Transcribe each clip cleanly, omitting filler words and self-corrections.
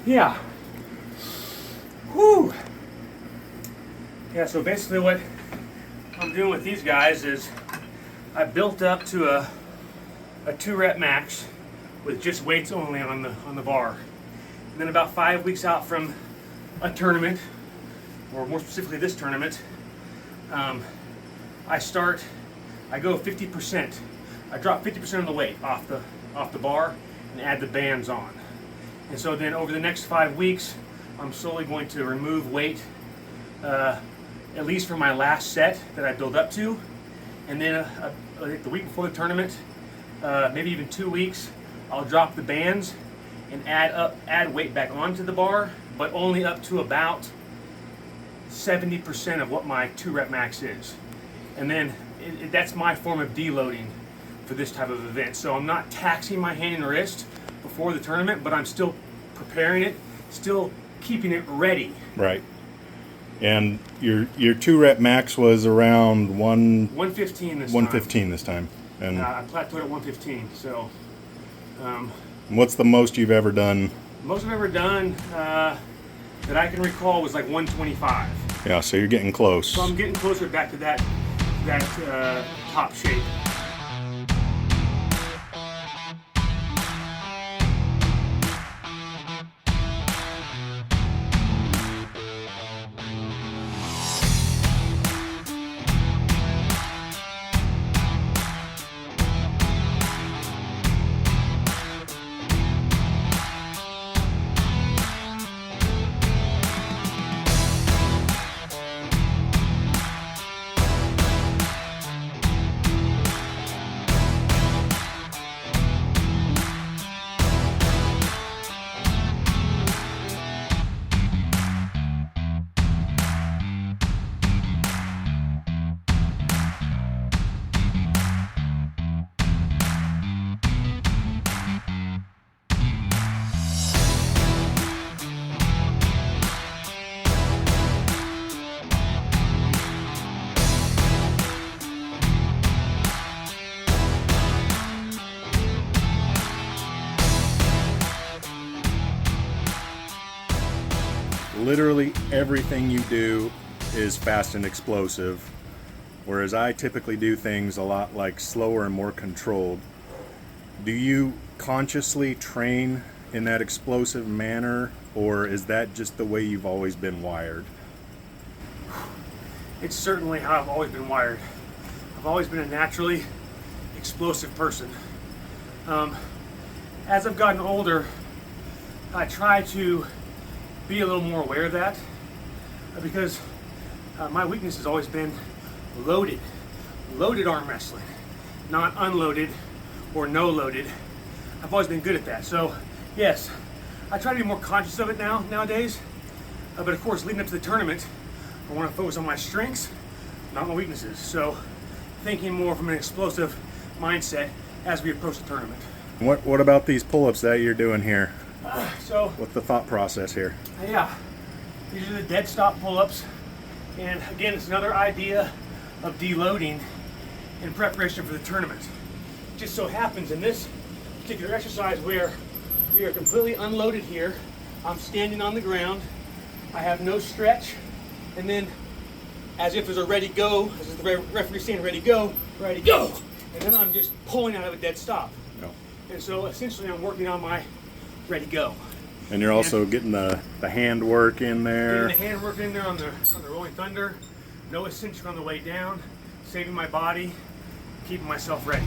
Yeah. Whew. Yeah, so basically what I'm doing with these guys is I built up to a 2-rep max with just weights only on the bar. And then about 5 weeks out from a tournament, or more specifically this tournament, I go 50%. I drop 50% of the weight off the bar and add the bands on. And so then over the next 5 weeks, I'm slowly going to remove weight, at least for my last set that I build up to. And then like the week before the tournament, maybe even 2 weeks, I'll drop the bands and add weight back onto the bar, but only up to about 70% of what my 2-rep max is. And then that's my form of deloading for this type of event. So I'm not taxing my hand and wrist before the tournament, but I'm still preparing it, still keeping it ready. Right. And your 2-rep max was around 115 this 115 this time. And I plateaued at 115. So what's the most you've ever done? Most I've ever done that I can recall was like 125. Yeah, so you're getting close. So I'm getting closer back to that top shape. Literally everything you do is fast and explosive, whereas I typically do things a lot like slower and more controlled. Do you consciously train in that explosive manner, or is that just the way you've always been wired? It's certainly how I've always been wired. I've always been a naturally explosive person. As I've gotten older, I try to be a little more aware of that, because my weakness has always been loaded arm wrestling, not unloaded or no loaded. I've always been good at that. So yes, I try to be more conscious of it nowadays. But of course, leading up to the tournament, I want to focus on my strengths, not my weaknesses. So thinking more from an explosive mindset as we approach the tournament. What about these pull-ups that you're doing here? What's the thought process here? Yeah, these are the dead stop pull-ups, and again, it's another idea of deloading in preparation for the tournament. It just so happens in this particular exercise where we are completely unloaded here, I'm standing on the ground, I have no stretch, and then as if there's a ready go, as if the referee saying ready go, and then I'm just pulling out of a dead stop. No. And so essentially I'm working on my ready go. And you're also getting the hand work in there. Getting the hand work in there on the Rolling Thunder. No eccentric on the way down. Saving my body. Keeping myself ready.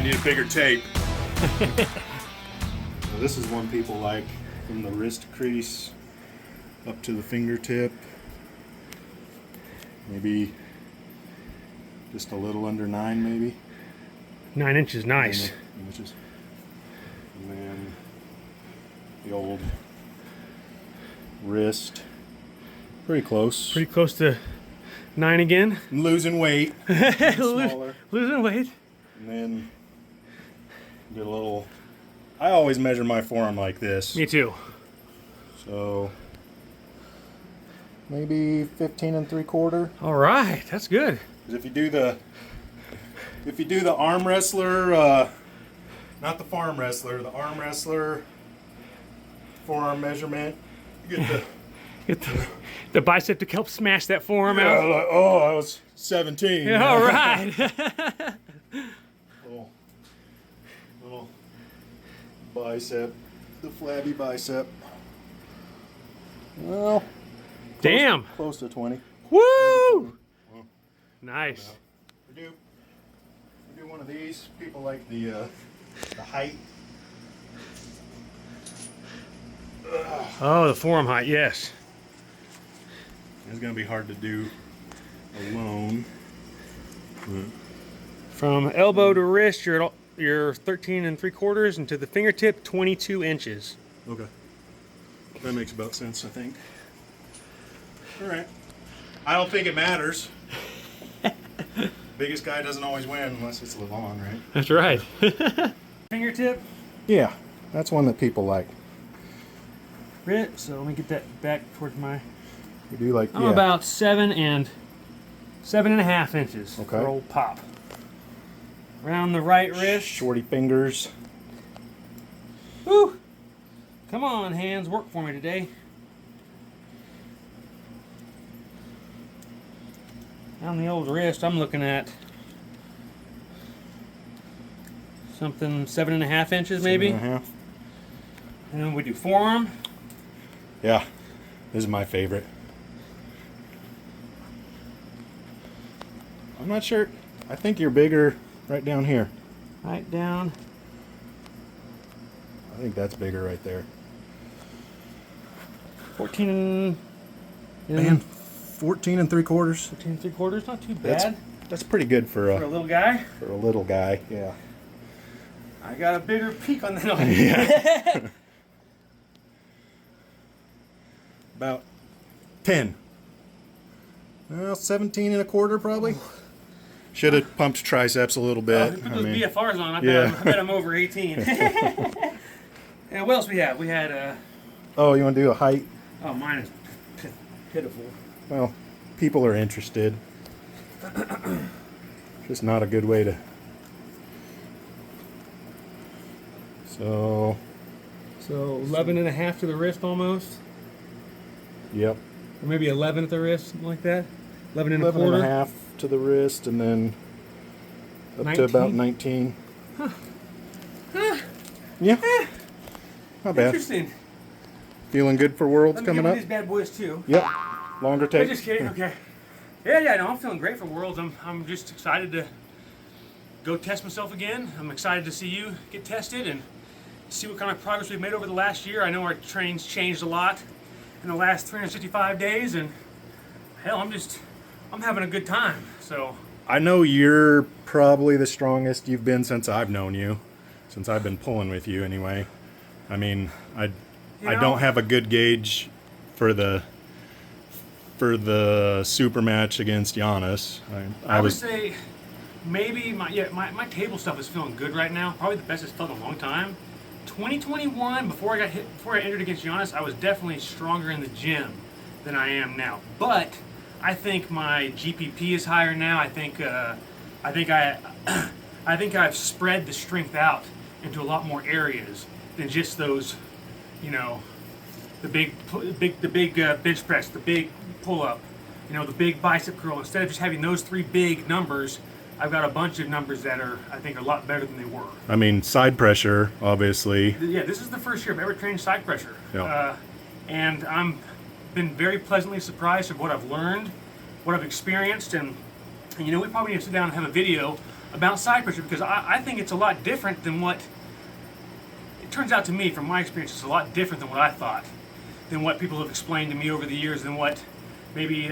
I need a bigger tape. Well, this is one people like, from the wrist crease up to the fingertip. Maybe just a little under 9, maybe. 9 inches, nice. 9 inches. And then the old wrist. Pretty close. Pretty close to 9 again. I'm losing weight. Smaller. Losing weight. And then get a little. I always measure my forearm like this. Me too. So maybe 15 3/4. All right, that's good. Because if you do the arm wrestler, not the farm wrestler, the arm wrestler forearm measurement, you get the. Get the bicep to help smash that forearm Yeah, out. like, oh, I was 17. Yeah, all right. little bicep, the flabby bicep. Well, Damn. close to 20. Woo! Well, Nice. we do one of these. People like the height. Oh, the forearm height, yes. It's gonna be hard to do alone. From elbow to wrist, you're 13 3/4, and to the fingertip, 22 inches. Okay. That makes about sense, I think. All right. I don't think it matters. Biggest guy doesn't always win unless it's Levon, right? That's right. Fingertip, Yeah, that's one that people like. wrist. So let me get that back towards my. You do like, I'm about 7.5 inches Okay. for old Pop. Around the right wrist. shorty fingers. Woo! Come on, hands, work for me today. On the old wrist, I'm looking at something 7.5 inches, maybe. 7.5. And then we do forearm. Yeah, this is my favorite. I'm not sure. I think you're bigger right down here. Right down. I think that's bigger right there. 14 Man, 14 3/4. 14 3/4, not too bad That's pretty good for for a little guy. a little guy. Yeah. I got a bigger peak on that one. Yeah. About 10. Well, 17 1/4 probably. Should have pumped triceps a little bit. Put those BFRs on. I yeah. bet I'm over 18. And what else we have? We had Oh, you want to do a height? oh, mine is pitiful. Well, people are interested. Just not a good way to. So, 11.5 to the wrist almost. yep. Or maybe 11 at the wrist, something like that. 11 and a 11 and a quarter. half to the wrist, and then up 19? to about 19. Yeah. Not bad. Interesting. Feeling good for Worlds Let me coming get up? one of these bad boys too. Yep. Longer I'm take. just kidding. Okay. Yeah. No, I'm feeling great for Worlds. I'm just excited to go test myself again. I'm excited to see you get tested and see what kind of progress we've made over the last year. I know our training's changed a lot in the last 365 days, and hell, I'm having a good time. So I know you're probably the strongest you've been since I've known you, since I've been pulling with you anyway. I mean, I don't have a good gauge for the super match against Giannis. I would say maybe my table stuff is feeling good right now. Probably the best it's felt in a long time. 2021, before I entered against Giannis, I was definitely stronger in the gym than I am now. But I think my GPP is higher now. I think I've spread the strength out into a lot more areas than just those, the big bench press, the big pull up, the big bicep curl. Instead of just having those 3 big numbers, I've got a bunch of numbers that I think are a lot better than they were. I mean, side pressure, obviously. Yeah, this is the first year I've ever trained side pressure. Yeah. And I'm been very pleasantly surprised of what I've learned, what I've experienced, and we probably need to sit down and have a video about side pressure, because I think it's a lot different than what it turns out to me. From my experience, it's a lot different than what I thought, than what people have explained to me over the years, than what maybe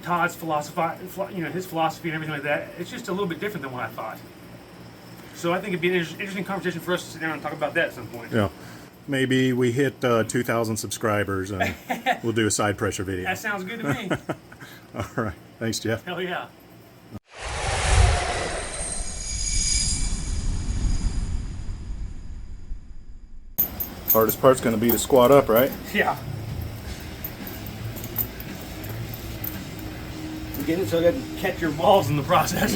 Todd's philosophy, his philosophy and everything like that. It's just a little bit different than what I thought. So I think it'd be an interesting conversation for us to sit down and talk about that at some point. Yeah. Maybe we hit 2,000 subscribers and we'll do a side pressure video. That sounds good to me. All right. Thanks, Jeff. Hell yeah. Hardest part's going to be to squat up, right? Yeah. You get it so it doesn't catch your balls in the process.